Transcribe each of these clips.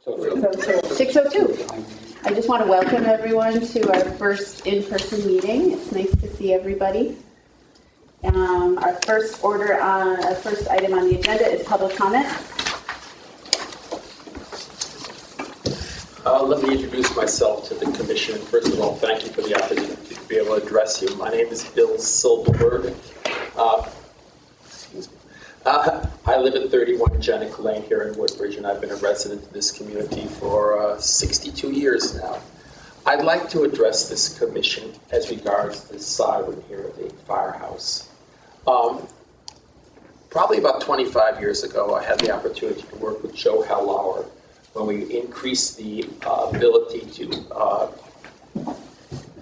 6:02. I just want to welcome everyone to our first in-person meeting. It's nice to see everybody. Our first item on the agenda is public comment. Let me introduce myself to the commission. First of all, thank you for the opportunity to be able to address you. My name is Bill Silverberg. I live at 31 Jenick Lane here in Woodbridge, and I've been a resident of this community for 62 years now. I'd like to address this commission as regards the siren here at the firehouse. Probably about 25 years ago, I had the opportunity to work with Joe Hellauer when we increased the ability to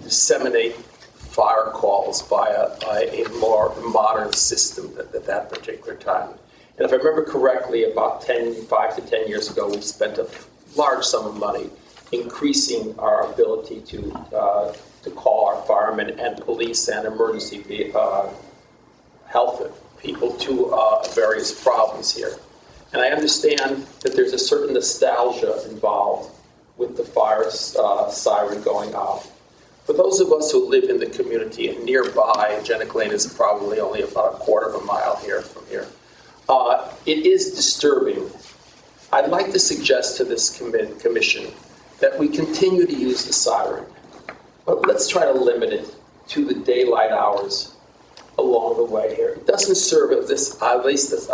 disseminate fire calls by a more modern system at that particular time. And if I remember correctly, about 5 to 10 years ago, we spent a large sum of money increasing our ability to call our firemen and police and emergency health people to various problems here. And I understand that there's a certain nostalgia involved with the fire siren going off. For those of us who live in the community and nearby, Jenick Lane is probably only about a quarter of a mile here from here, it is disturbing. I'd like to suggest to this commission that we continue to use the siren, but let's try to limit it to the daylight hours along the way here. It doesn't serve, at least as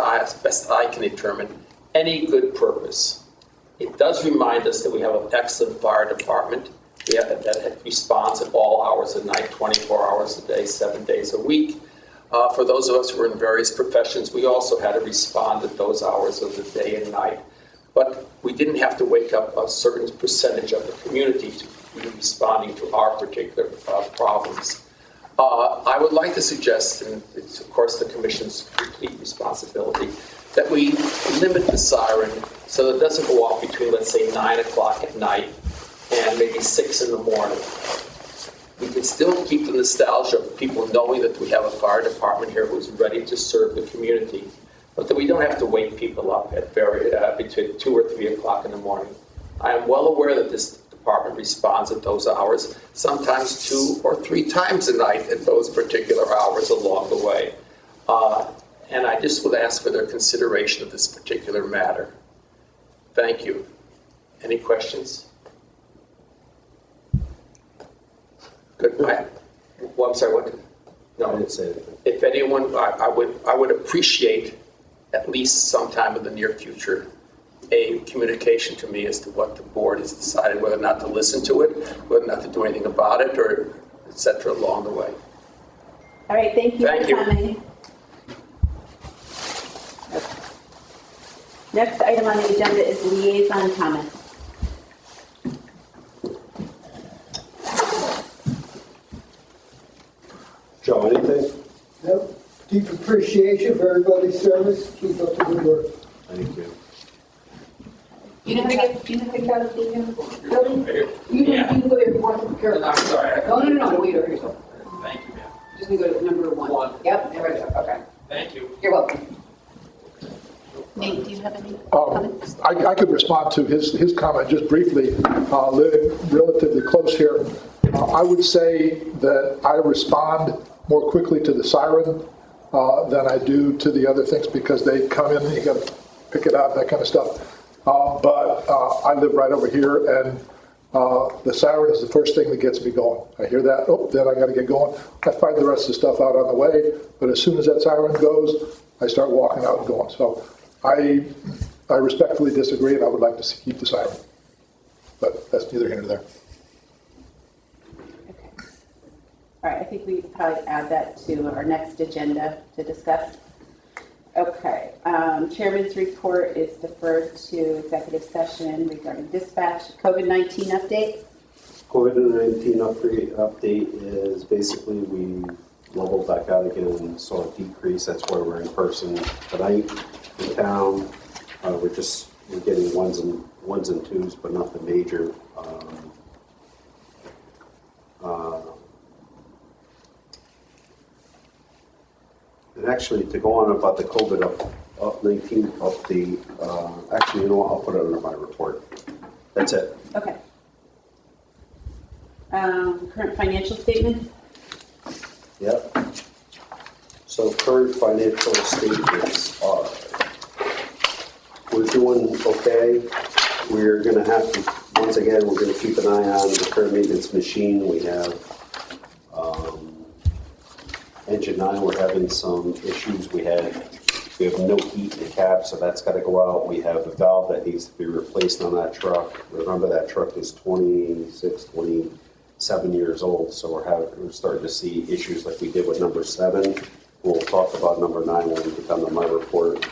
best I can determine, any good purpose. It does remind us that we have an excellent fire department that responds at all hours of night, 24 hours a day, 7 days a week. For those of us who are in various professions, we also had to respond at those hours of the day and night. But we didn't have to wake up a certain percentage of the community to be responding to our particular problems. I would like to suggest, and it's of course the Commission's complete responsibility, that we limit the siren so that it doesn't go off between, let's say, 9 o'clock at night and maybe 6 in the morning. We can still keep the nostalgia of people knowing that we have a fire department here who's ready to serve the community, but that we don't have to wake people up at between 2 or 3 o'clock in the morning. I am well aware that this department responds at those hours, sometimes 2 or 3 times a night at those particular hours along the way. And I just would ask for their consideration of this particular matter. Thank you. Any questions? Good. Well, I'm sorry, what? No, I didn't say anything. If anyone, I would appreciate, at least sometime in the near future, a communication to me as to what the board has decided, whether or not to listen to it, whether or not to do anything about it, or et cetera along the way. All right, thank you for coming. Next item on the agenda is liaison comments. Joe, anything? Nope. Deep appreciation for everybody's service. Keep up the good work. Thank you. You know how to get out of the building? You can go there before the curve. I'm sorry. No, wait over here. Thank you, ma'am. Just need to go to number 1. Yep, there we go. Okay. Thank you. You're welcome. Nate, do you have any comments? I could respond to his comment just briefly, living relatively close here. I would say that I respond more quickly to the siren than I do to the other things because they come in and you got to pick it up, that kind of stuff. But I live right over here, and the siren is the first thing that gets me going. I hear that, then I got to get going. I find the rest of the stuff out on the way, but as soon as that siren goes, I start walking out and going. So I respectfully disagree, and I would like to keep the siren. But that's neither here nor there. Okay. All right, I think we probably add that to our next agenda to discuss. Okay, Chairman's report is deferred to executive session regarding dispatch. COVID-19 update. COVID-19 update is basically we leveled back out again and saw a decrease. That's why we're in person tonight in town. We're getting ones and twos, but nothing major. And actually, to go on about the COVID-19 update, actually, you know what, I'll put it under my report. That's it. Okay. Current financial statements? Yep. So current financial statements are, we're doing okay. We're gonna have to, once again, we're gonna keep an eye on the current maintenance machine. We have, engine 9, we're having some issues. We have no heat in the cab, so that's gotta go out. We have a valve that needs to be replaced on that truck. Remember, that truck is 26, 27 years old, so we're starting to see issues like we did with number 7. We'll talk about number 9 when we get done on my report.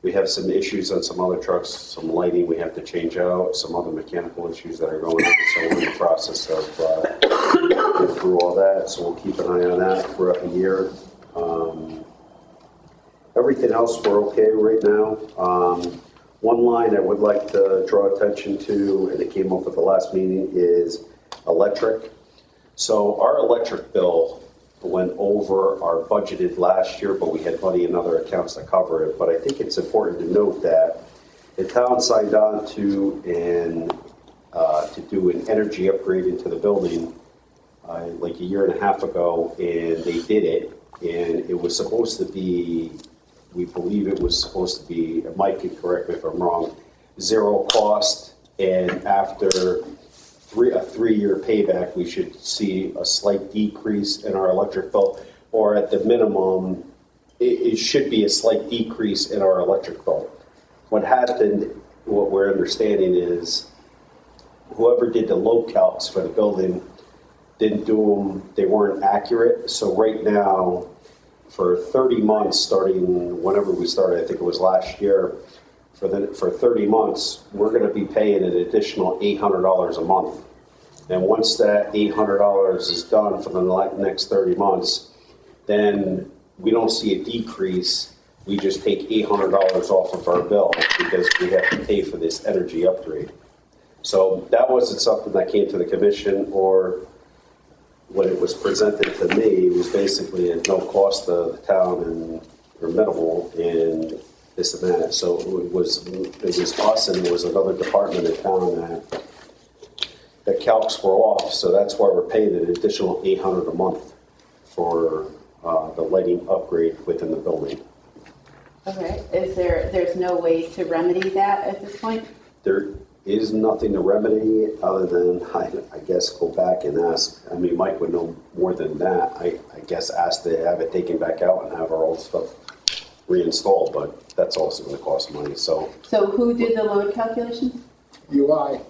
We have some issues on some other trucks, some lighting we have to change out, some other mechanical issues that are going on, so we're in the process of going through all that, so we'll keep an eye on that throughout the year. Everything else we're okay right now. One line I would like to draw attention to, and it came up at the last meeting, is electric. So our electric bill went over our budgeted last year, but we had money in other accounts to cover it. But I think it's important to note that the town signed on to do an energy upgrade into the building like a year and a half ago, and they did it. And it was supposed to be, we believe it was supposed to be, Mike can correct me if I'm wrong, 0 cost, and after a 3-year payback, we should see a slight decrease in our electric bill, or at the minimum, it should be a slight decrease in our electric bill. What happened, what we're understanding is, whoever did the load calcs for the building didn't do them, they weren't accurate. So right now, for 30 months, starting whenever we started, I think it was last year, for 30 months, we're going to be paying an additional $800 a month. And once that $800 is done for the next 30 months, then we don't see a decrease. We just take $800 off of our bill because we have to pay for this energy upgrade. So that wasn't something that came to the commission, or when it was presented to me, it was basically at no cost to the town and or minimal and this and that. So it was us, and it was another department in town that calcs were off. So that's why we're paying an additional $800 a month for the lighting upgrade within the building. Okay, there's no way to remedy that at this point? There is nothing to remedy other than, I guess, go back and ask. I mean, Mike would know more than that. I guess ask to have it taken back out and have our old stuff reinstalled, but that's also going to cost money. So who did the load calculations? UI.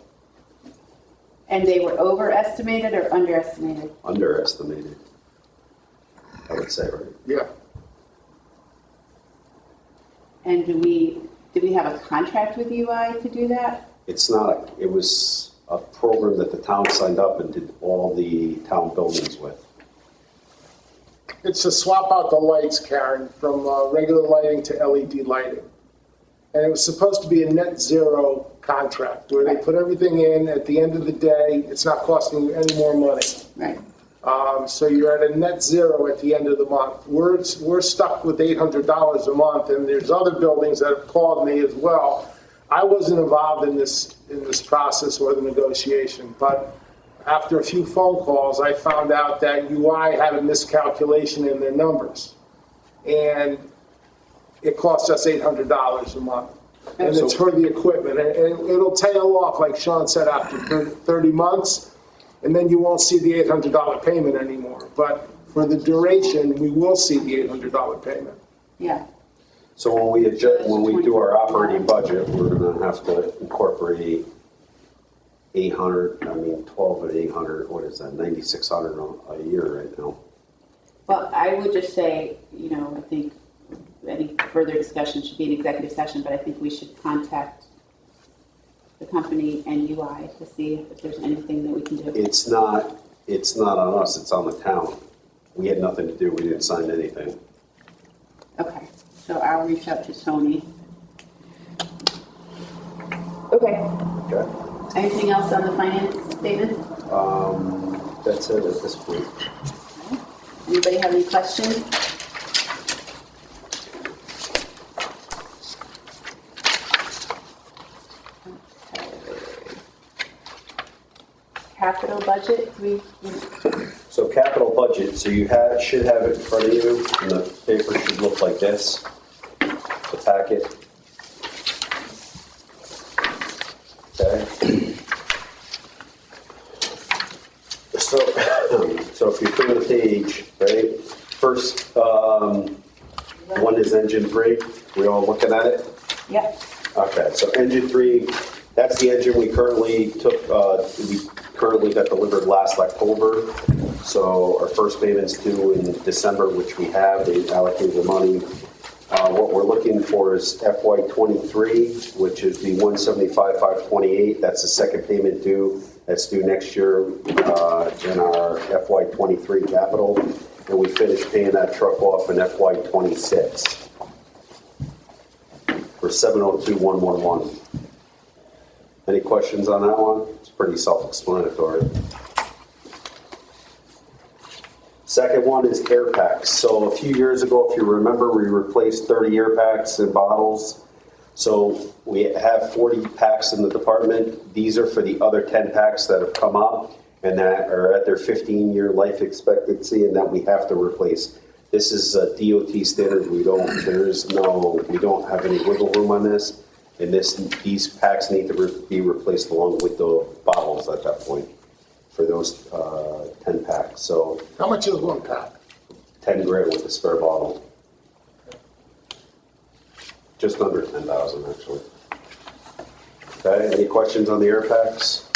And they were overestimated or underestimated? Underestimated, I would say, right? Yeah. And do we have a contract with UI to do that? It's not, it was a program that the town signed up and did all the town buildings with. It's to swap out the lights, Karen, from regular lighting to LED lighting. And it was supposed to be a net zero contract where they put everything in. At the end of the day, it's not costing you any more money. Right. So you're at a net zero at the end of the month. We're stuck with $800 a month, and there's other buildings that have called me as well. I wasn't involved in this process or the negotiation, but after a few phone calls, I found out that UI had a miscalculation in their numbers, and it cost us $800 a month. And it's for the equipment, and it'll tail off, like Sean said, after 30 months. And then you won't see the $800 payment anymore. But for the duration, we will see the $800 payment. Yeah. So when we do our operating budget, we're going to have to incorporate 800. I mean, 12 at 800. What is that? 9,600 a year right now. Well, I would just say, I think any further discussion should be an executive session, but I think we should contact the company and UI to see if there's anything that we can do. It's not on us. It's on the town. We had nothing to do. We didn't sign anything. Okay, so I'll reach out to Tony. Okay. Okay. Anything else on the finance statement? That's it at this point. Anybody have any questions? capital budget. So capital budget, so you should have it in front of you, and the paper should look like this, the packet. Okay. So if you turn the page, right, first one is engine 3. We all looking at it? Yep. Okay, so engine 3, that's the engine we currently got delivered last October. So our first payment's due in December, which we have. They allocated the money. What we're looking for is FY23, which is the 175,528. That's the second payment due. That's due next year in our FY23 capital. And we finish paying that truck off in FY26 for $702,111. Any questions on that one? It's pretty self-explanatory. Second one is air packs. So a few years ago, if you remember, we replaced 30 air packs in bottles. So we have 40 packs in the department. These are for the other 10 packs that have come up and that are at their 15-year life expectancy and that we have to replace. This is a DOT standard. We don't have any wiggle room on this. And these packs need to be replaced along with the bottles at that point for those 10 packs. So How much is one pack? 10 grand with a spare bottle. Just under 10,000 actually. Okay, any questions on the air packs?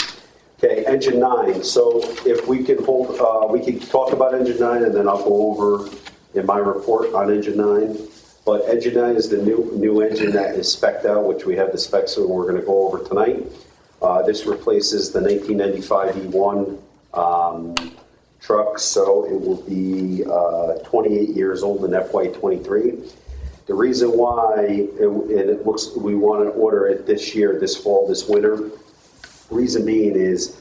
Okay, engine 9. So if we can we can talk about engine 9 and then I'll go over in my report on engine 9. But engine 9 is the new engine that is spec'd out, which we have the specs that we're going to go over tonight. This replaces the 1995 E1 truck, so it will be 28 years old in FY23. The reason why we want to order it this year, this fall, this winter, reason being is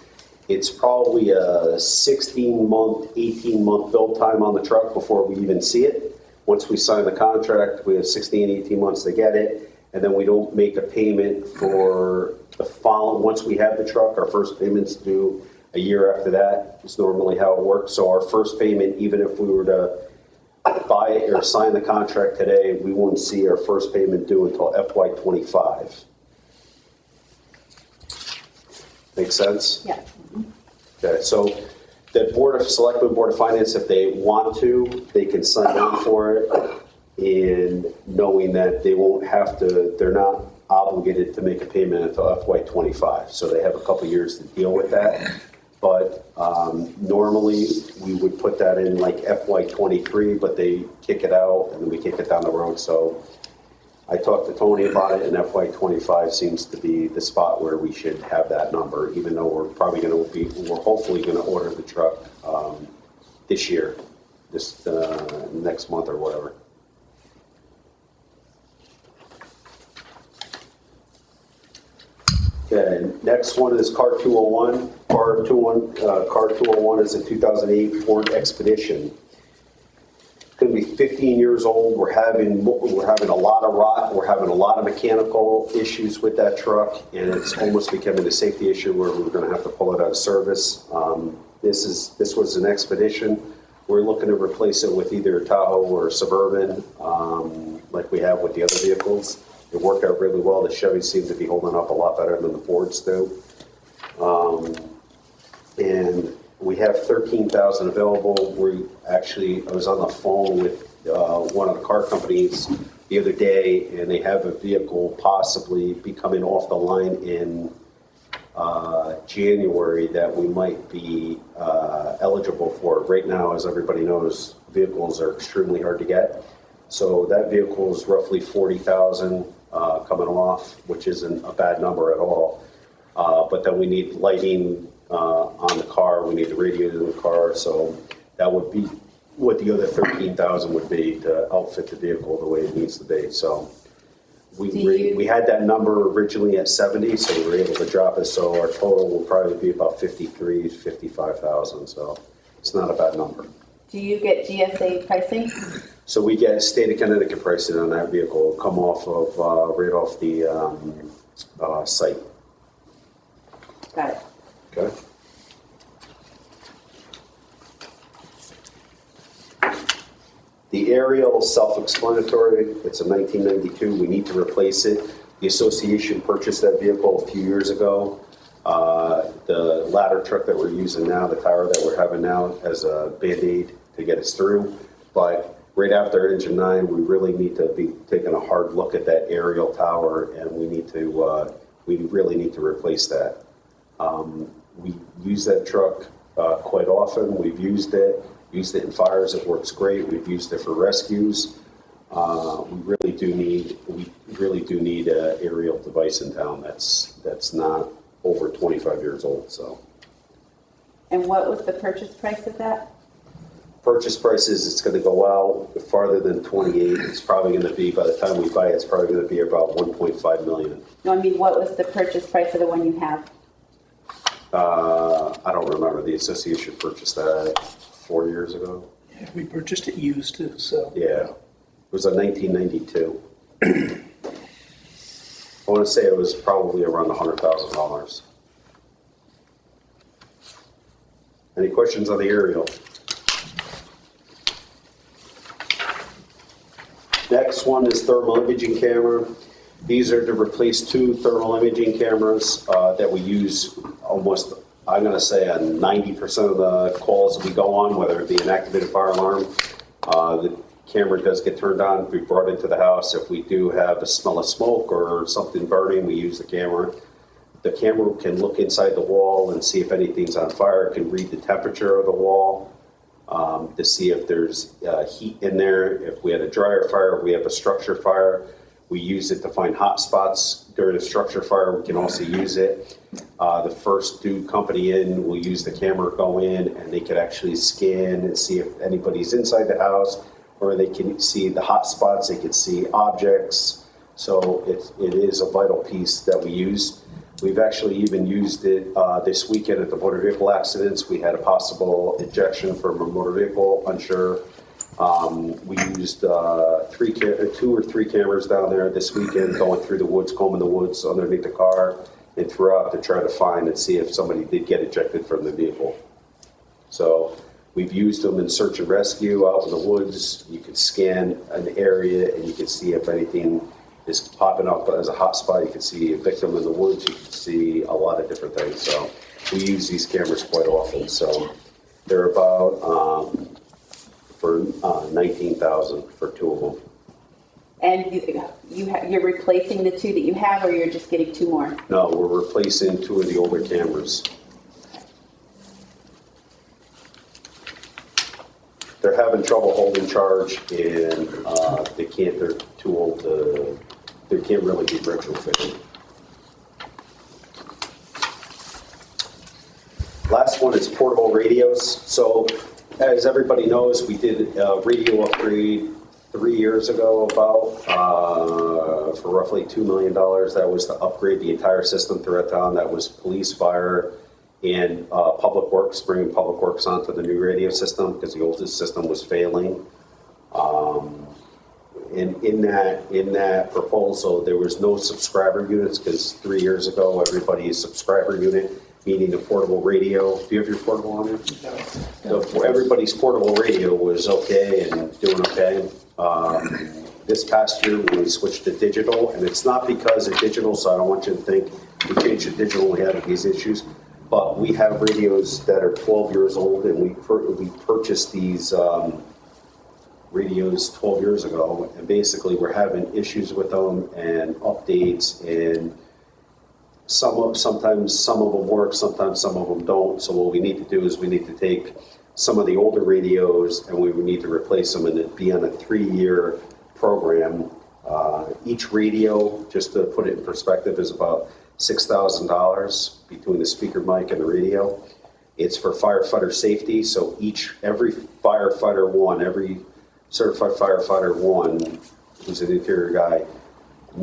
it's probably a 16-month, 18-month build time on the truck before we even see it. Once we sign the contract, we have 16, 18 months to get it, and then we don't make a payment for the following. Once we have the truck, our first payment's due a year after that. It's normally how it works. So our first payment, even if we were to buy it or sign the contract today, we won't see our first payment due until FY25. Make sense? Yeah. Okay, so the Board of Selectmen, Board of Finance, if they want to, they can sign on for it in knowing that they won't have to, they're not obligated to make a payment until FY25. So they have a couple years to deal with that. But normally we would put that in like FY23, but they kick it out and then we kick it down the road. So I talked to Tony about it, and FY25 seems to be the spot where we should have that number, even though we're hopefully going to order the truck this year, this next month or whatever. Okay, next one is Car 201. Car 201 is a 2008 Ford Expedition. It's going to be 15 years old. We're having a lot of rot. We're having a lot of mechanical issues with that truck, and it's almost becoming a safety issue where we're going to have to pull it out of service. This was an Expedition. We're looking to replace it with either a Tahoe or a Suburban, like we have with the other vehicles. It worked out really well. The Chevys seem to be holding up a lot better than the Fords do. And we have 13,000 available. I was on the phone with one of the car companies the other day, and they have a vehicle possibly be coming off the line in January that we might be eligible for. Right now, as everybody knows, vehicles are extremely hard to get. So that vehicle is roughly 40,000 coming off, which isn't a bad number at all. But then we need lighting on the car, we need the radiator in the car, so that would be what the other 13,000 would be to outfit the vehicle the way it needs to be. So we had that number originally at 70, so we were able to drop it. So our total will probably be about 53, 55,000. So it's not a bad number. Do you get GSA pricing? So we get state of Connecticut pricing on that vehicle, come off of right off the site. Got it. Okay. The aerial, self-explanatory, it's a 1992, we need to replace it. The association purchased that vehicle a few years ago. The ladder truck that we're using now, the tower that we're having now, has a Band-Aid to get us through. But right after Engine 9, we really need to be taking a hard look at that aerial tower, and we really need to replace that. We use that truck quite often. We've used it in fires. It works great. We've used it for rescues. We really do need an aerial device in town that's not over 25 years old. So. And what was the purchase price of that? Purchase prices, it's going to go out farther than 28. It's probably going to be, by the time we buy it, it's probably going to be about 1.5 million. No, I mean, what was the purchase price of the one you have? I don't remember. The association purchased that 4 years ago. Yeah, we purchased it used too, so. Yeah, it was a 1992. I want to say it was probably around $100,000. Any questions on the aerial? Next one is thermal imaging camera. These are to replace 2 thermal imaging cameras that we use almost, I'm going to say, on 90% of the calls that we go on, whether it be an activated fire alarm. The camera does get turned on, we brought it into the house. If we do have a smell of smoke or something burning, we use the camera. The camera can look inside the wall and see if anything's on fire. It can read the temperature of the wall to see if there's heat in there. If we had a dryer fire, if we have a structure fire, we use it to find hot spots during a structure fire. We can also use it. The first due company in will use the camera, go in, and they can actually scan and see if anybody's inside the house, or they can see the hot spots, they can see objects. So it is a vital piece that we use. We've actually even used it this weekend at the motor vehicle accidents. We had a possible ejection from a motor vehicle, unsure. We used 2 or 3 cameras down there this weekend, going through the woods, combing the woods underneath the car and throughout to try to find and see if somebody did get ejected from the vehicle. So we've used them in search and rescue out in the woods. You can scan an area and you can see if anything is popping up as a hot spot. You can see a victim in the woods. You can see a lot of different things. So we use these cameras quite often. So they're about for $19,000 for 2 of them. And you're replacing the 2 that you have, or you're just getting 2 more? No, we're replacing 2 of the older cameras. They're having trouble holding charge, and they're too old they can't really be retrofitted. Last one is portable radios. So as everybody knows, we did a radio upgrade 3 years ago for roughly $2 million. That was to upgrade the entire system throughout town. That was police, fire, and public works, bringing public works onto the new radio system because the old system was failing. And in that proposal, there was no subscriber units because 3 years ago, everybody's subscriber unit, meaning a portable radio. Do you have your portable on there? No. So everybody's portable radio was okay and doing okay. This past year, we switched to digital, and it's not because of digital, so I don't want you to think we changed to digital and we have these issues. But we have radios that are 12 years old, and we purchased these radios 12 years ago, and basically we're having issues with them and updates, and sometimes some of them work, sometimes some of them don't. So what we need to do is we need to take some of the older radios and we need to replace them and be on a 3-year program. Each radio, just to put it in perspective, is about $6,000 between the speaker mic and the radio. It's for firefighter safety, so every firefighter every certified firefighter who's an interior guy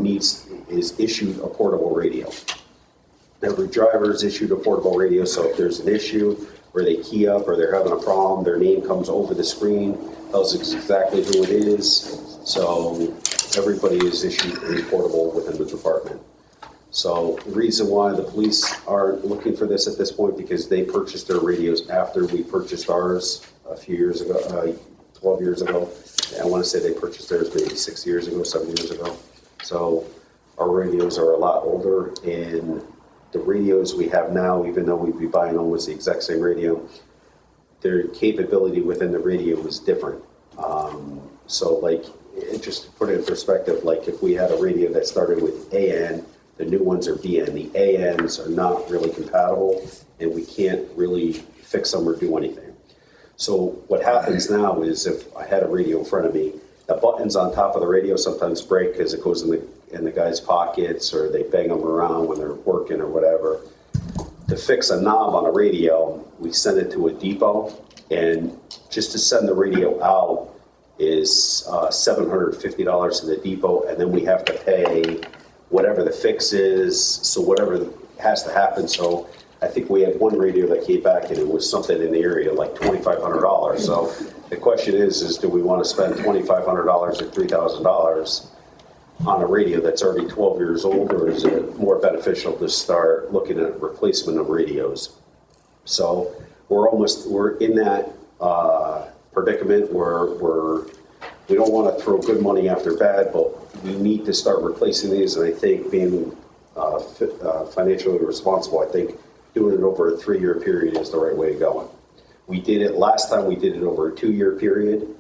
is issued a portable radio. Every driver is issued a portable radio, so if there's an issue where they key up or they're having a problem, their name comes over the screen, tells us exactly who it is. So everybody is issued a portable within the department. So the reason why the police aren't looking for this at this point, because they purchased their radios after we purchased ours a few years ago, 12 years ago, I want to say they purchased theirs maybe 6 years ago, 7 years ago. So our radios are a lot older, and the radios we have now, even though we'd be buying almost the exact same radio, their capability within the radio is different. So like, just to put it in perspective, like if we had a radio that started with AN, the new ones are BN. The ANs are not really compatible, and we can't really fix them or do anything. So what happens now is if I had a radio in front of me, the buttons on top of the radio sometimes break because it goes in the guy's pockets, or they bang them around when they're working or whatever. To fix a knob on a radio, we send it to a depot, and just to send the radio out is $750 to the depot, and then we have to pay whatever the fix is, so whatever has to happen. So I think we had one radio that came back and it was something in the area like $2,500. So the question is do we want to spend $2,500 or $3,000 on a radio that's already 12 years old, or is it more beneficial to start looking at replacement of radios? So we're in that predicament where we don't want to throw good money after bad, but we need to start replacing these. And I think being financially responsible, I think doing it over a 3-year period is the right way to go. We did it last time. We did it over a 2-year period.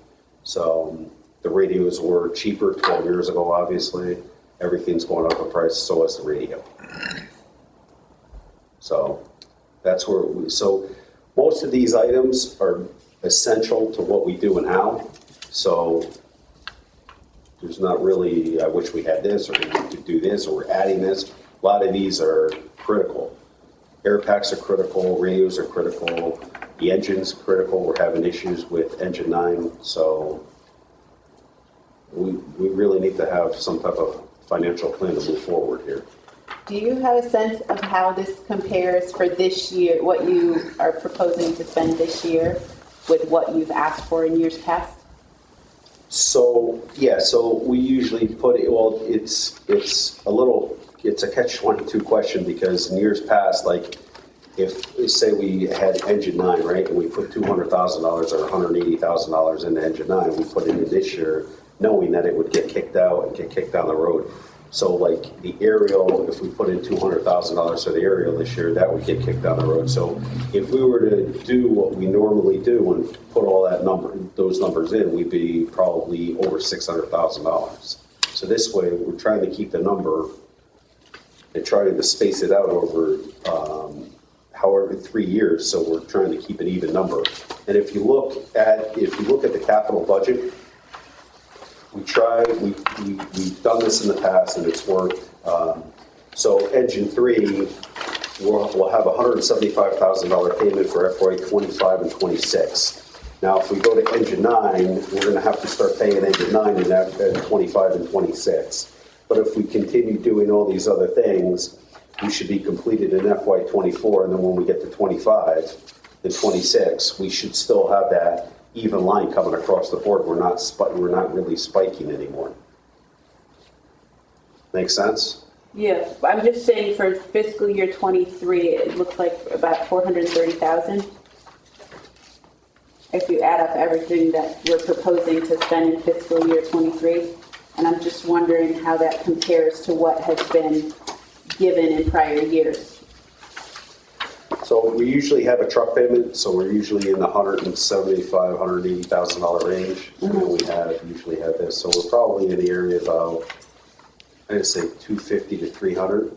So the radios were cheaper 12 years ago. Obviously, everything's going up in price. So is the radio. So that's where so most of these items are essential to what we do and how. So there's not really, I wish we had this, or we could do this, or we're adding this. A lot of these are critical. Air packs are critical, radios are critical, the engine's critical. We're having issues with engine 9, so we really need to have some type of financial plan to move forward here. Do you have a sense of how this compares for this year, what you are proposing to spend this year with what you've asked for in years past? So, yeah, so we usually put it, well, it's a catch-22 question, because in years past, like, if, say we had engine 9, right, and we put $200,000 or $180,000 into engine 9, we put it in this year, knowing that it would get kicked out and get kicked down the road. So like the aerial, if we put in $200,000 for the aerial this year, that would get kicked down the road. So if we were to do what we normally do and put all those numbers in, we'd be probably over $600,000. So this way, we're trying to keep the number and trying to space it out over however 3 years. So we're trying to keep an even number. And if you look at the capital budget, we've done this in the past and it's worked. So engine 3, we'll have a $175,000 payment for FY 25 and 26. Now, if we go to engine 9, we're going to have to start paying engine 9 in 25 and 26. But if we continue doing all these other things, we should be completed in FY 24, and then when we get to 25 and 26, we should still have that even line coming across the board. We're not really spiking anymore. Make sense? Yeah, I'm just saying for fiscal year 23, it looks like about 430,000. If you add up everything that we're proposing to spend in fiscal year 23, and I'm just wondering how that compares to what has been given in prior years. So we usually have a truck payment, so we're usually in the $175,000, $180,000 range. Mm-hmm. We usually have this, so we're probably in the area of about, I'd say 250 to 300,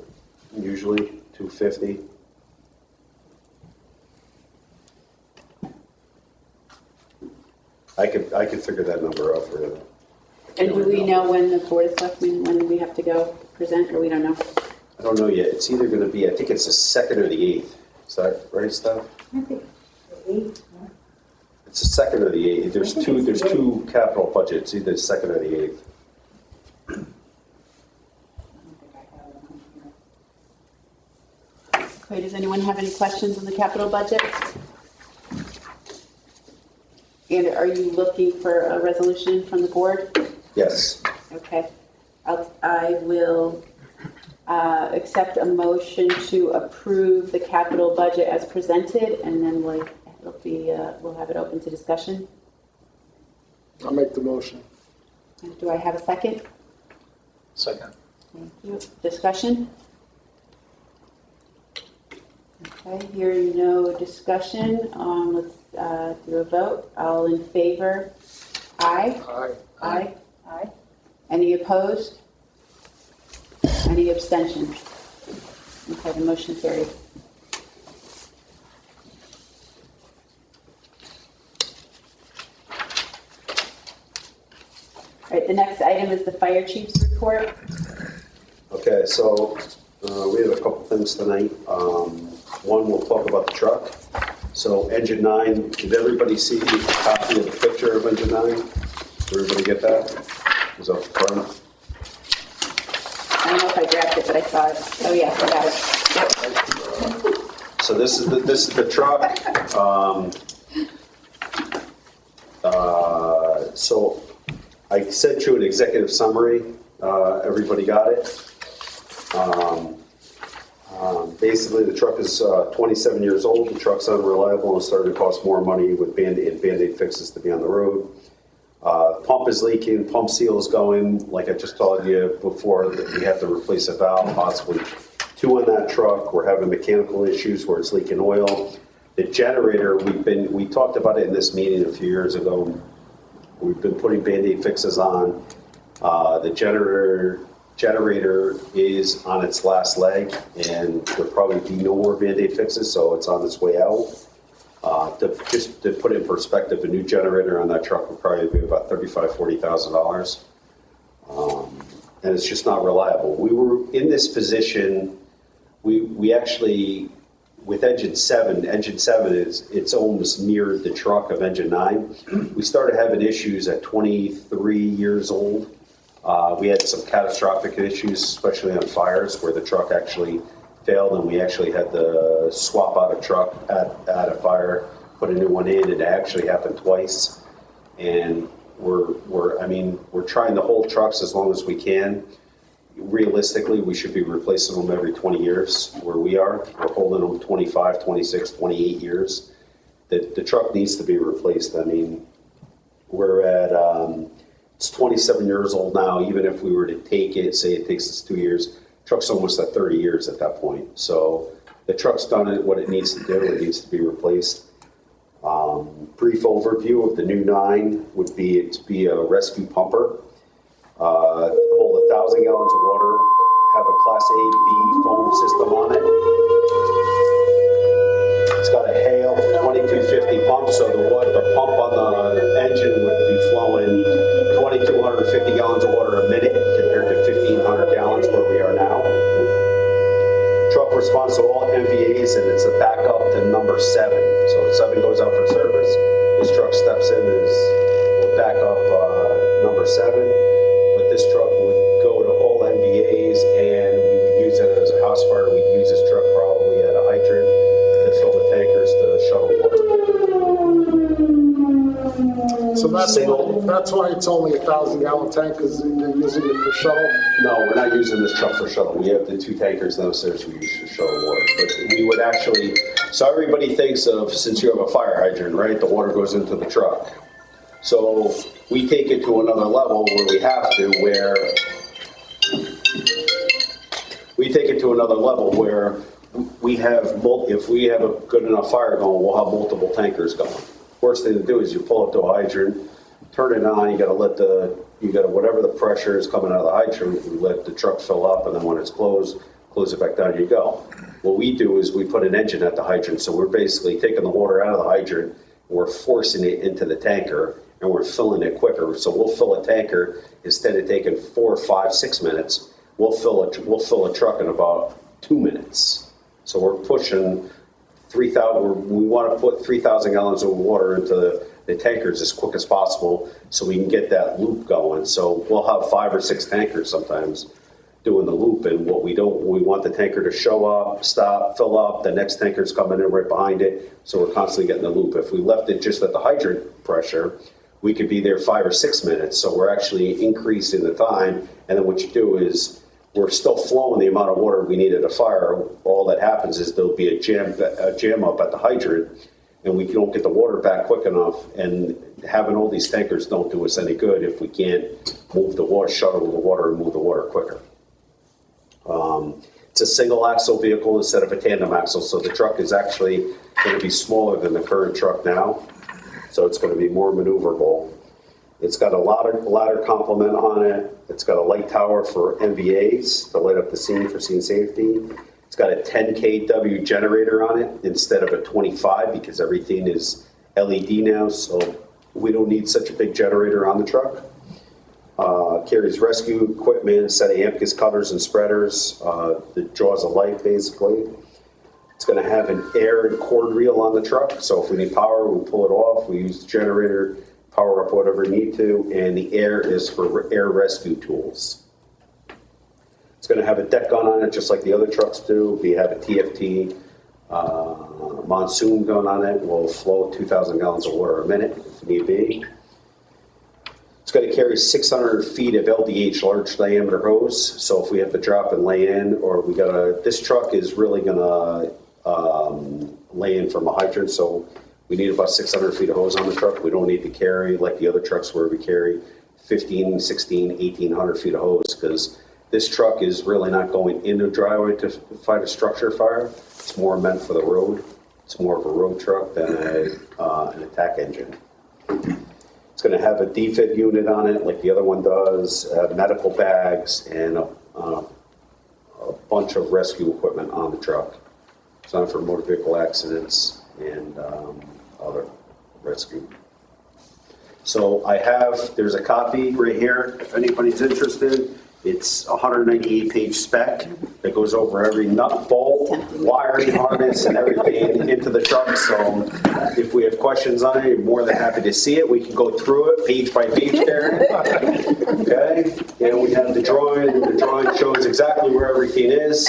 usually 250. I could figure that number out for you. And do we know when the Board of Selectmen, when we have to go present, or we don't know? I don't know yet. It's either going to be, I think it's the 2nd or the 8th. Is that right, Steph? I think the 8th, It's the 2nd or the 8th. There's two capital budgets, either the 2nd or the 8th. Okay, does anyone have any questions on the capital budget? And are you looking for a resolution from the board? Yes. Okay. I will accept a motion to approve the capital budget as presented, and then we'll have it open to discussion. I'll make the motion. And do I have a second? Second. Thank you. Discussion? Okay, hearing no discussion, let's do a vote. All in favor? Aye? Aye. Aye. Aye. Any opposed? Any abstentions? Okay, the motion carries. All right, the next item is the fire chief's report. Okay, so we have a couple things tonight. One, we'll talk about the truck. So engine 9, did everybody see a copy of the picture of engine 9? Did everybody get that? It was up front. I don't know if I grabbed it, but I saw it. Oh, yeah, I got it. Yep. So this is the truck. So I sent you an executive summary. Everybody got it? Basically, the truck is 27 years old. The truck's unreliable and starting to cost more money with Band-Aid fixes to be on the road. Pump is leaking, pump seal is going. Like I just told you before, that we have to replace a valve, possibly 2 on that truck. We're having mechanical issues where it's leaking oil. The generator, we talked about it in this meeting a few years ago. We've been putting Band-Aid fixes on. The generator is on its last leg, and there'll probably be no more Band-Aid fixes, so it's on its way out. Just to put it in perspective, a new generator on that truck would probably be about $35,000, $40,000. And it's just not reliable. We were in this position, we actually, with engine 7 it's almost mirrored the truck of engine 9. We started having issues at 23 years old. We had some catastrophic issues, especially on fires, where the truck actually failed, and we actually had to swap out a truck at a fire, put a new one in. It actually happened twice, and we're trying to hold trucks as long as we can. Realistically, we should be replacing them every 20 years where we are. We're holding them 25, 26, 28 years. The truck needs to be replaced. I mean, we're at, it's 27 years old now. Even if we were to take it, say it takes us 2 years, truck's almost at 30 years at that point. So the truck's done what it needs to do. It needs to be replaced. Brief overview of the new 9 would be it to be a rescue pumper. Hold 1,000 gallons of water, have a Class A, B foam system on it. It's got a Hale 2250 pump, so the pump on the engine would be flowing 2,250 gallons of water a minute compared to 1,500 gallons where we are now. Truck responds to all MVAs, and it's a backup to number 7. So if 7 goes out for service, this truck steps in will back up number 7. But this truck would go to all MVAs, and we would use it as a house fire. We'd use this truck probably at a hydrant to fill the tankers to shuttle water. So that's why it's only 1,000 gallon tank, because they're using it for shuttle. No, we're not using this truck for shuttle. We have the 2 tankers downstairs we use for shuttle water. But we would actually, so everybody thinks of, since you have a fire hydrant, right, the water goes into the truck. So we take it to another level where we have to, we have, if we have a good enough fire going, we'll have multiple tankers going. Worst thing to do is you pull up to a hydrant, turn it on, you gotta whatever the pressure is coming out of the hydrant, you let the truck fill up, and then when it's closed, close it back down, you go. What we do is we put an engine at the hydrant, so we're basically taking the water out of the hydrant, we're forcing it into the tanker, and we're filling it quicker. So we'll fill a tanker, instead of taking 4, 5, 6 minutes, we'll fill a truck in about 2 minutes. So we're pushing 3,000, we want to put 3,000 gallons of water into the tankers as quick as possible so we can get that loop going. So we'll have 5 or 6 tankers sometimes doing the loop, and what we want the tanker to show up, stop, fill up, the next tanker's coming in right behind it, so we're constantly getting the loop. If we left it just at the hydrant pressure, we could be there 5 or 6 minutes, so we're actually increasing the time, and then what you do is we're still flowing the amount of water we need at a fire. All that happens is there'll be a jam up at the hydrant, and we don't get the water back quick enough, and having all these tankers don't do us any good if we can't move the water, shuttle the water and move the water quicker. It's a single axle vehicle instead of a tandem axle, so the truck is actually going to be smaller than the current truck now, so it's going to be more maneuverable. It's got a ladder complement on it. It's got a light tower for MVAs to light up the scene for scene safety. It's got a 10 kW generator on it instead of a 25 because everything is LED now, so we don't need such a big generator on the truck. Carries rescue equipment, a set of Amicus cutters and spreaders, the jaws of life basically. It's going to have an air and cord reel on the truck, so if we need power, we pull it off. We use the generator, power up whatever we need to, and the air is for air rescue tools. It's going to have a deck gun on it just like the other trucks do. We have a TFT monsoon gun on it. Will flow 2,000 gallons of water a minute if need be. It's going to carry 600 feet of LDH, large diameter hose. So if we have to drop and lay in, or this truck is really going to lay in from a hydrant. So we need about 600 feet of hose on the truck. We don't need to carry like the other trucks where we carry 15, 16, 1,800 feet of hose because this truck is really not going into a driveway to fight a structure fire. It's more meant for the road. It's more of a road truck than an attack engine. It's going to have a defib unit on it like the other one does, medical bags, and a bunch of rescue equipment on the truck. It's on for motor vehicle accidents and other rescue. So there's a copy right here if anybody's interested. It's a 198-page spec that goes over every nut, bolt, wiring harness, and everything into the truck. So if we have questions on it, you're more than happy to see it. We can go through it page by page there. Okay? And we have the drawing. The drawing shows exactly where everything is.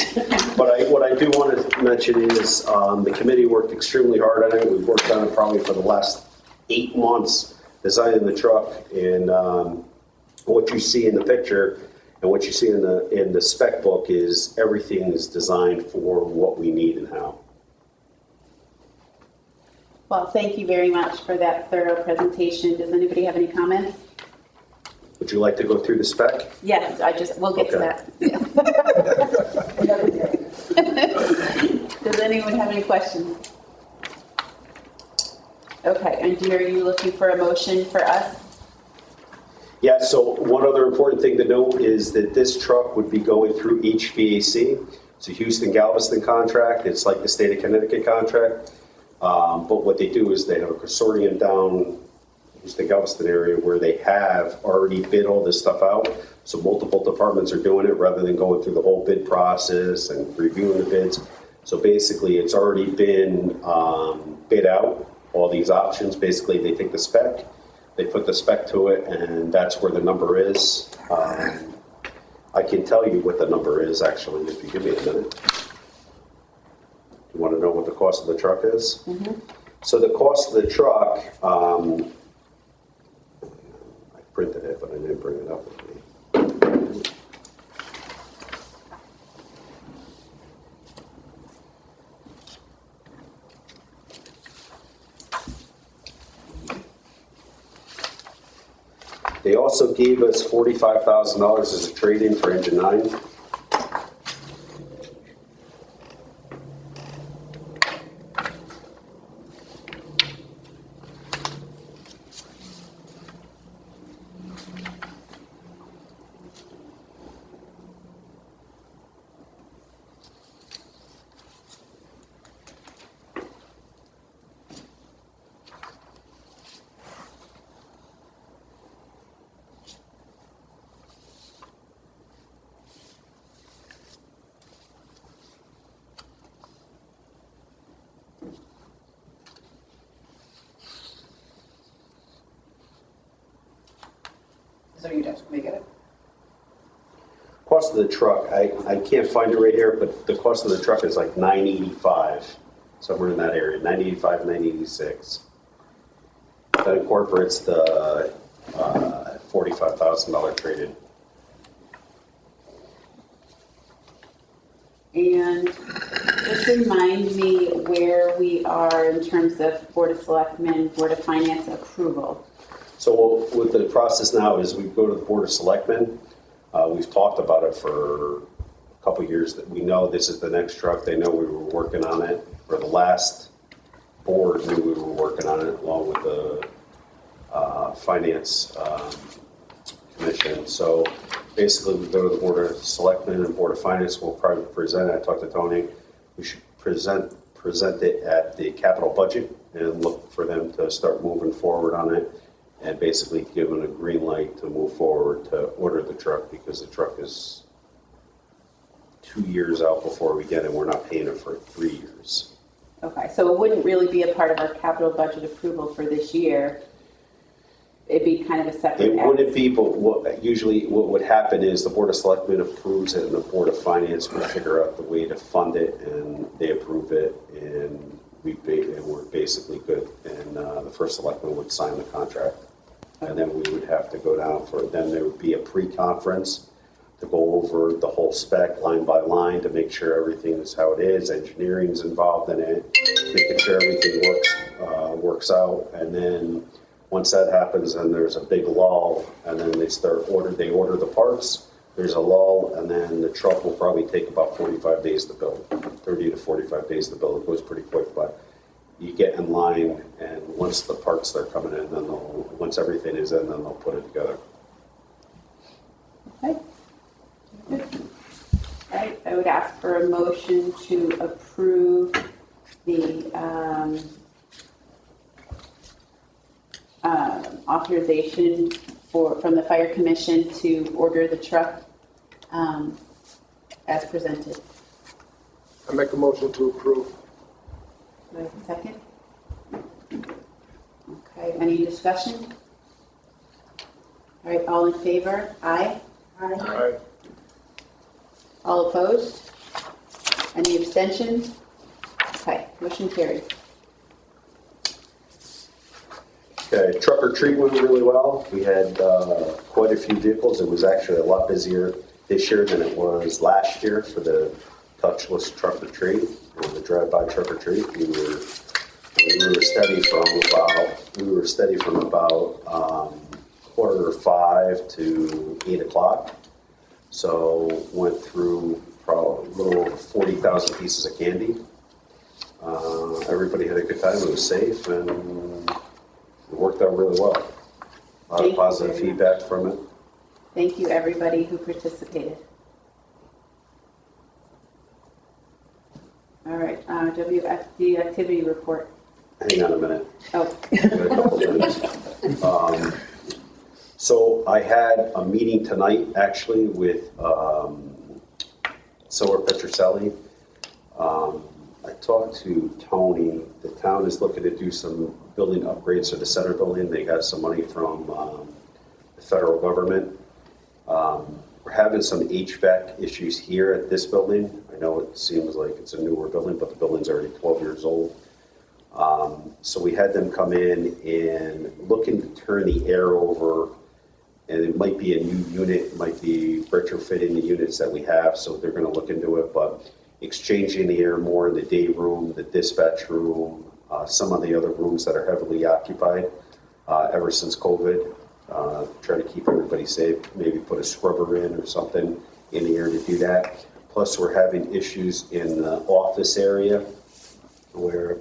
But what I do want to mention is the committee worked extremely hard on it. We've worked on it probably for the last 8 months, designing the truck. And what you see in the picture and what you see in the spec book is everything is designed for what we need and how. Well, thank you very much for that thorough presentation. Does anybody have any comments? Would you like to go through the spec? Yes, we'll get to that. Does anyone have any questions? Okay, and are you looking for a motion for us? Yeah, so one other important thing to note is that this truck would be going through Hvac. It's a Houston-Galveston contract. It's like the state of Connecticut contract. But what they do is they have a consortium down Houston-Galveston area where they have already bid all this stuff out. So multiple departments are doing it rather than going through the whole bid process and reviewing the bids. So basically, it's already been bid out, all these options. Basically, they take the spec. They put the spec to it, and that's where the number is. I can tell you what the number is, actually, if you give me a minute. You want to know what the cost of the truck is? Mm-hmm. So the cost of the truck, I printed it, but I didn't bring it up with me. They also gave us $45,000 as a trade-in for engine 9. So you just make it. Cost of the truck, I can't find it right here, but the cost of the truck is like $985, somewhere in that area, $985, $986. That incorporates the $45,000 trade-in. And just remind me where we are in terms of Board of Selectmen, Board of Finance approval. So what the process now is we go to the Board of Selectmen. We've talked about it for a couple of years, that we know this is the next truck. They know we were working on it, or the last board knew we were working on it, along with the Finance Commission. So basically, we go to the Board of Selectmen and Board of Finance. We'll probably present it. I talked to Tony. We should present it at the capital budget and look for them to start moving forward on it, and basically given a green light to move forward to order the truck, because the truck is 2 years out before we get it. We're not paying it for 3 years. Okay, so it wouldn't really be a part of our capital budget approval for this year. It'd be kind of a separate. It wouldn't be, but what would happen is the Board of Selectmen approves it, and the Board of Finance will figure out the way to fund it, and they approve it, and we're basically good. And the first selectman would sign the contract, and then we would have to go down then there would be a pre-conference to go over the whole spec line by line to make sure everything is how it is. Engineering's involved in it, making sure everything works out, and then once that happens, then there's a big lull, and then they order the parts. There's a lull, and then the truck will probably take about 45 days to build, 30 to 45 days to build. It goes pretty quick, but you get in line, and once the parts start coming in, then once everything is in, then they'll put it together. Okay. Good. All right, I would ask for a motion to approve the authorization from the Fire Commission to order the truck as presented. I make a motion to approve. Do I have a second? Okay, any discussion? All right, all in favor? Aye. Aye. All opposed? Any abstentions? Okay, motion carried. Okay, truck or treat went really well. We had quite a few vehicles. It was actually a lot busier this year than it was last year for the touchless truck or treat, or the drive-by truck or treat. We were steady from about 4:45 to 8 o'clock. So went through probably a little over 40,000 pieces of candy. Everybody had a good time. It was safe, and it worked out really well. A lot of positive feedback from it. Thank you, everybody who participated. All right, WFD Activity Report. Hang on a minute. Oh. Got a couple minutes. So I had a meeting tonight, actually, with Solar Petrocelli. I talked to Tony. The town is looking to do some building upgrades to the center building. They got some money from the federal government. We're having some HVAC issues here at this building. I know it seems like it's a newer building, but the building's already 12 years old. So we had them come in and looking to turn the air over, and it might be a new unit, it might be retrofitting the units that we have, so they're going to look into it, but exchanging the air more in the day room, the dispatch room, some of the other rooms that are heavily occupied ever since COVID. Try to keep everybody safe, maybe put a scrubber in or something in the air to do that. Plus, we're having issues in the office area where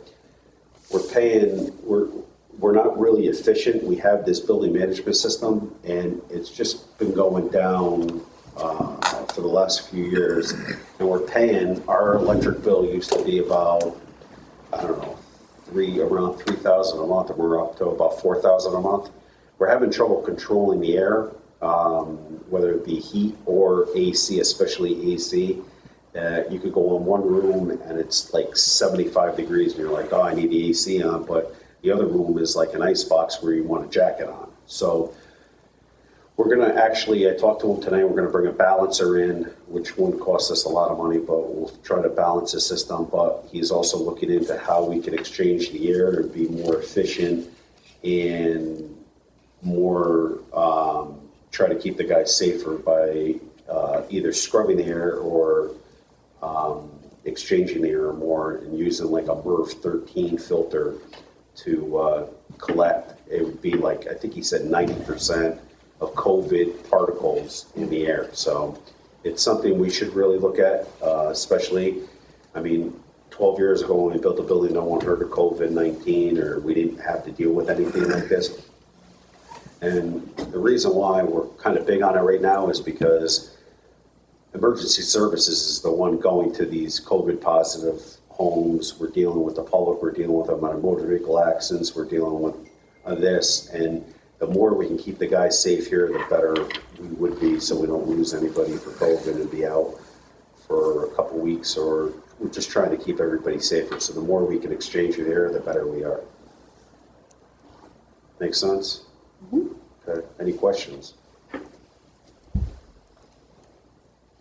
we're not really efficient. We have this building management system, and it's just been going down for the last few years. And we're paying, our electric bill used to be about, I don't know, around $3,000 a month, and we're up to about $4,000 a month. We're having trouble controlling the air, whether it be heat or AC, especially AC. You could go in one room and it's like 75 degrees and you're like, oh, I need the AC on, but the other room is like an ice box where you want a jacket on. So we're going to actually, I talked to him tonight, we're going to bring a balancer in, which won't cost us a lot of money, but we'll try to balance the system. But he's also looking into how we can exchange the air and be more efficient and more, try to keep the guys safer by either scrubbing the air or exchanging the air more and using like a MERV 13 filter to collect it would be like, I think he said 90% of COVID particles in the air. So it's something we should really look at, especially, I mean, 12 years ago when we built a building, no one heard of COVID-19 or we didn't have to deal with anything like this. And the reason why we're kind of big on it right now is because emergency services is the one going to these COVID positive homes. We're dealing with the public, we're dealing with them on motor vehicle accidents, we're dealing with this. And the more we can keep the guys safe here, the better we would be, so we don't lose anybody for COVID and be out for a couple weeks, or we're just trying to keep everybody safer. So the more we can exchange it here, the better we are. Make sense? Mm-hmm. Okay, any questions?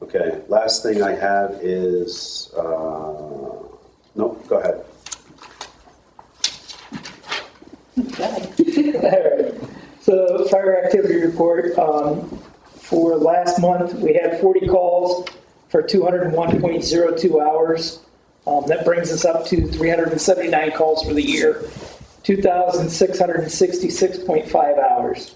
Okay, last thing I have is, nope, go ahead. So fire activity report, for last month, we had 40 calls for 201.02 hours. That brings us up to 379 calls for the year, 2,666.5 hours.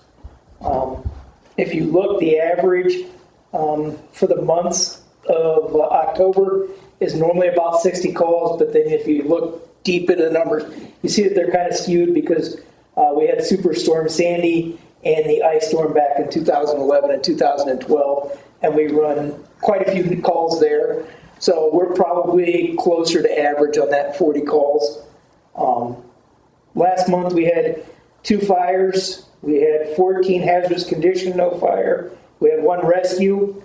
If you look, the average for the months of October is normally about 60 calls, but then if you look deep into the numbers, you see that they're kind of skewed because we had Superstorm Sandy and the ice storm back in 2011 and 2012, and we run quite a few calls there. So we're probably closer to average on that 40 calls. Last month we had 2 fires. We had 14 hazardous condition, no fire. We had 1 rescue.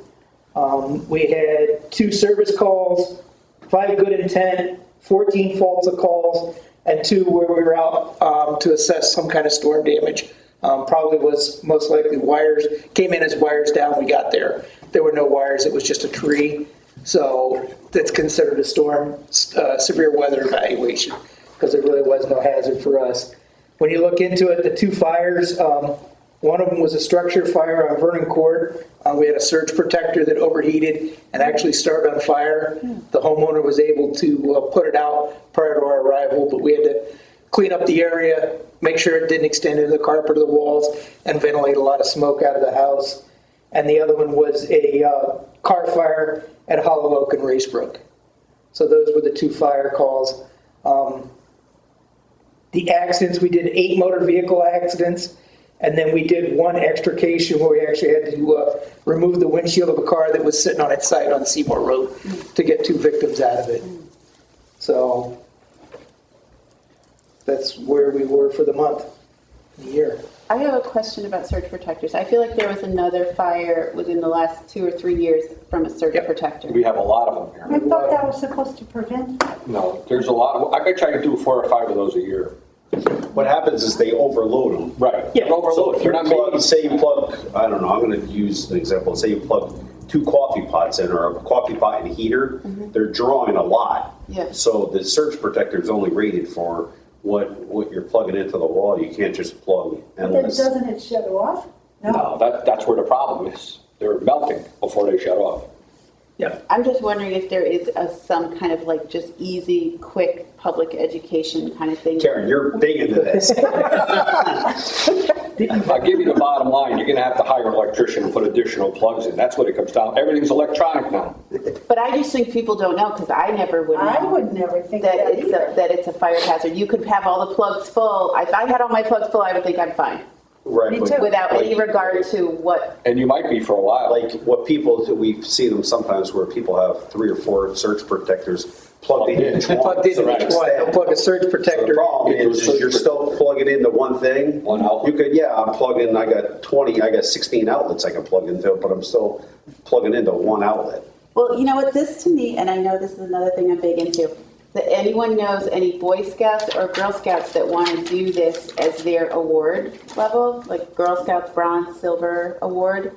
We had 2 service calls, 5 good intent, 14 faults of calls, and 2 where we were out to assess some kind of storm damage. Probably was most likely wires, came in as wires down, we got there. There were no wires, it was just a tree. So that's considered a storm, severe weather evaluation, because there really was no hazard for us. When you look into it, the 2 fires, one of them was a structure fire on Vernon Court. We had a surge protector that overheated and actually started on fire. The homeowner was able to put it out prior to our arrival, but we had to clean up the area, make sure it didn't extend into the carpet or the walls, and ventilate a lot of smoke out of the house. And the other one was a car fire at Hollow Oak and Racebrook. So those were the 2 fire calls. The accidents, we did 8 motor vehicle accidents, and then we did 1 extrication where we actually had to remove the windshield of a car that was sitting on its side on Seymour Road to get 2 victims out of it. So that's where we were for the month, the year. I have a question about surge protectors. I feel like there was another fire within the last 2 or 3 years from a surge protector. We have a lot of them I here. thought that was supposed to prevent that. No, there's a lot. I could try to do 4 or 5 of those a year. What happens is they overload them. Right. Yeah. They're overloaded. So if They're you not plug, made. say you plug, I don't know, I'm going to use an example. Say you plug 2 coffee pots in, or a coffee pot and a heater, they're drawing a lot. Yeah. So the surge protector is only rated for what you're plugging into the wall. You can't just plug Then endless. doesn't it shut off? No, that's where the problem is. They're melting before they shut off. Yeah. I'm just wondering if there is some kind of like just easy, quick public education kind of thing. Karen, you're big into this. I'll give you the bottom line. You're going to have to hire an electrician and put additional plugs in. That's what it comes down. Everything's electronic now. But I just think people don't know, because I never would know. I would never think that either. That it's a fire hazard. You could have all the plugs full. If I had all my plugs full, I would think I'm fine, Right. Me but too. without any like- regard to what. And you might be for a while. Like what people, we've seen them sometimes where people have 3 or 4 surge protectors plugged in each one. Plugged into each one, they'll plug a surge So the protector. problem is you're still plugging into one thing. One outlet. You could, I'm plugging, I got 16 outlets I can plug into, but I'm still plugging into one outlet. Well, you know what, this to me, and I know this is another thing I'm big into, that anyone knows any Boy Scouts or Girl Scouts that want to do this as their award level, like Girl Scouts Bronze, Silver Award,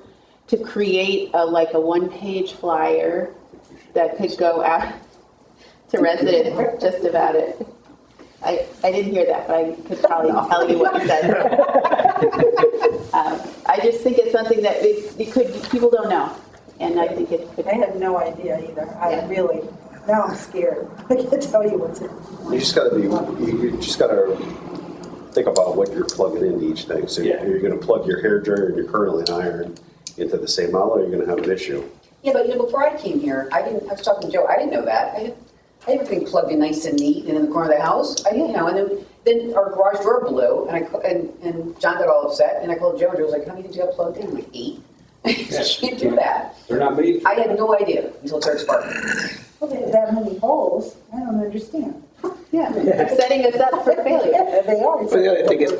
to create a 1-page flyer that could go out to residents, just about it. I didn't hear that, but I could probably tell you what you said. I just think it's something that people don't know, and I think it could. I had no idea either. Now I'm scared. I can't tell you what's in. You just gotta think about what you're plugging into each thing. So Yeah. you're gonna plug your hair dryer and your curling iron into the same outlet, you're gonna have an issue. Yeah, but before I came here, I was talking to Joe, I didn't know that. I had everything plugged in nice and neat and in the corner of the house. I didn't know, and then our garage door blew, and John got all upset, and I called Joe, and Joe was like, how many did you have plugged in? I'm like, 8. You can't do that. They're not made. I had no idea until it started sparking. Well, they have that many holes, I don't understand. Yeah, they're setting us up for failure. Yeah, they are. But the other thing is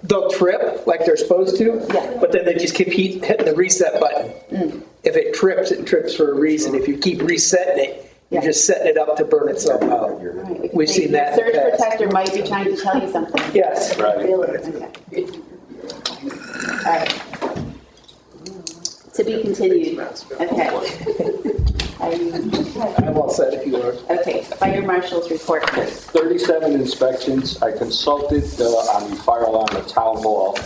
they'll trip like they're supposed to, but then they just keep hitting the reset button. If it trips for a reason. If you keep resetting it, you're just setting it up to burn itself out. Right, we can We've say seen that in Surge the past. protector might be trying to tell you something. Yes. Okay. All right. To be continued. Okay. I'm all set if you are. Okay, fire marshal's report, please. 37 inspections. I consulted on the fire alarm at Town Hall.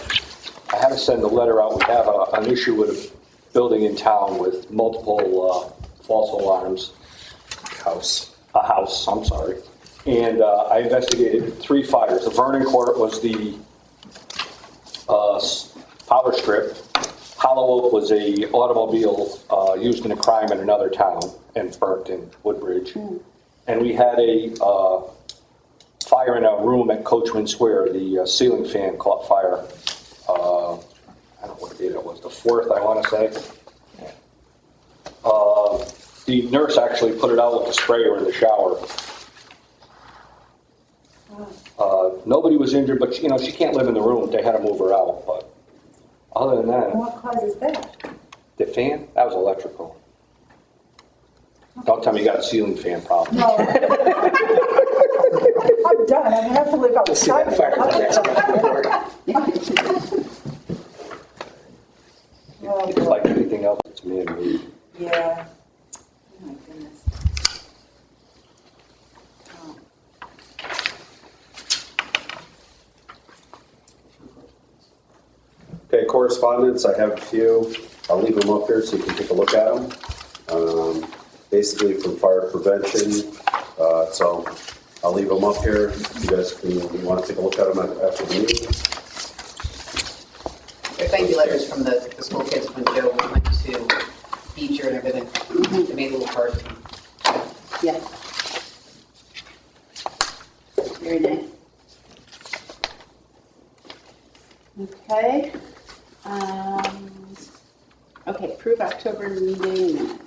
I had to send a letter out. We have an issue with a building in town with multiple false alarms. A house, I'm sorry. And I investigated 3 fires. The Vernon Court was the power strip. Hollow Oak was a automobile used in a crime in another town and burnt in Woodbridge. And we had a fire in a room at Coachman Square. The ceiling fan caught fire. I don't know what date it was, the 4th, I want to say. The nurse actually put it out with the sprayer in the shower. Nobody was injured, but she can't live in the room. They had to move her out. But other than that, And what causes that? the fan, that was electrical. Don't tell me you got a ceiling fan problem. No. I'm done, I'm gonna have to live We'll see outside. that fire the next report. Oh, It's like anything else, it's man-made. yeah. Oh, my goodness. Oh. Okay, correspondence, I have a few. I'll leave them up here so you can take a look at them. Basically from fire prevention, so I'll leave them up here. You guys can, want to take a look at them after the meeting. Thank you letters from the school kids when Joe went to Beecher and everything. It made a little card. Yeah. Very nice. Okay. Okay, approve October meeting minutes.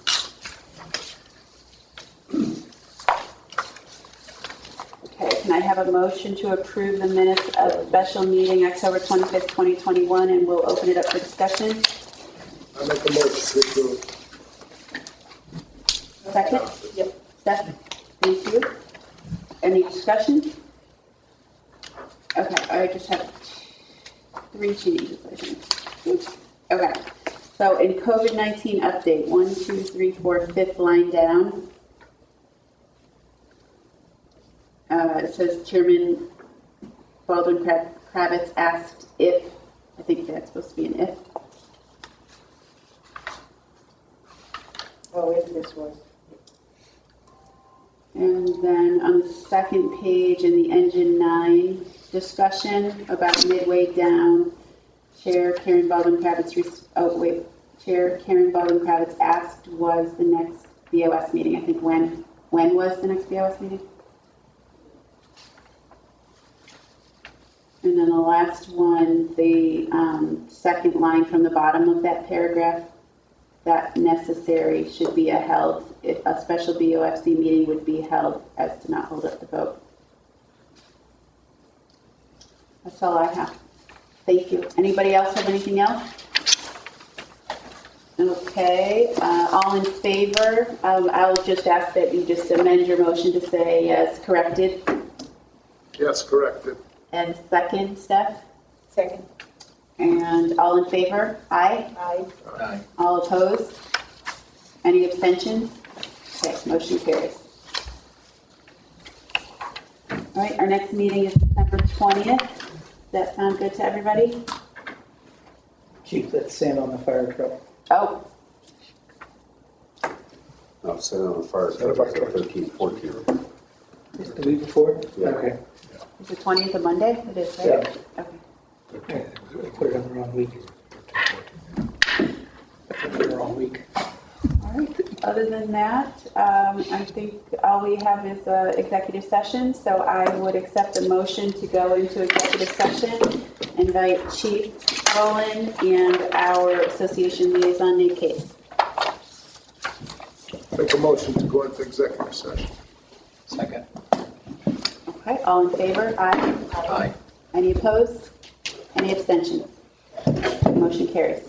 Okay, can I have a motion to approve the minutes of special meeting October 25th, 2021, and we'll open it up for discussion? I make a motion to approve. Second? Yep. Steph, thank you. Any discussion? Okay, I just have 3 changes, I think. Oops. Okay, so in COVID-19 update, 1, 2, 3, 4, 5th line down. It says Chairman Baldwin Kravitz asked if, I think that's supposed to be an if. Oh, if this was. And then on the second page in the Engine 9 discussion about midway down, Chair Karen Baldwin Kravitz, Chair Karen Baldwin Kravitz asked was the next BOS meeting. I think when was the next BOS meeting? And then the last one, the second line from the bottom of that paragraph, that necessary should be held, if a special BOFC meeting would be held as to not hold up the vote. That's all I have. Thank you. Anybody else have anything else? Okay, all in favor? I'll just ask that you just amend your motion to say as corrected. Yes, corrected. And second, Steph? Second. And all in favor? Aye? Aye. Aye. All opposed? Any abstentions? Okay, motion carries. All right, our next meeting is December 20th. Does that sound good to everybody? Keep that sand on the fire truck. Oh, No, set it on the fire, Set it on fire. 13, 14. Just the week before? Yeah. Okay. Is the 20th a Monday? It is, right? Okay. Put it on the wrong week. Put it on the wrong week. All right. Other than that, I think all we have is executive session. So I would accept a motion to go into executive session, invite Chief Rowland and our association liaison, Nate Case. Make a motion to go into executive session. Second. Okay, all in favor? Aye. Aye. Any opposed? Any abstentions? Motion carries.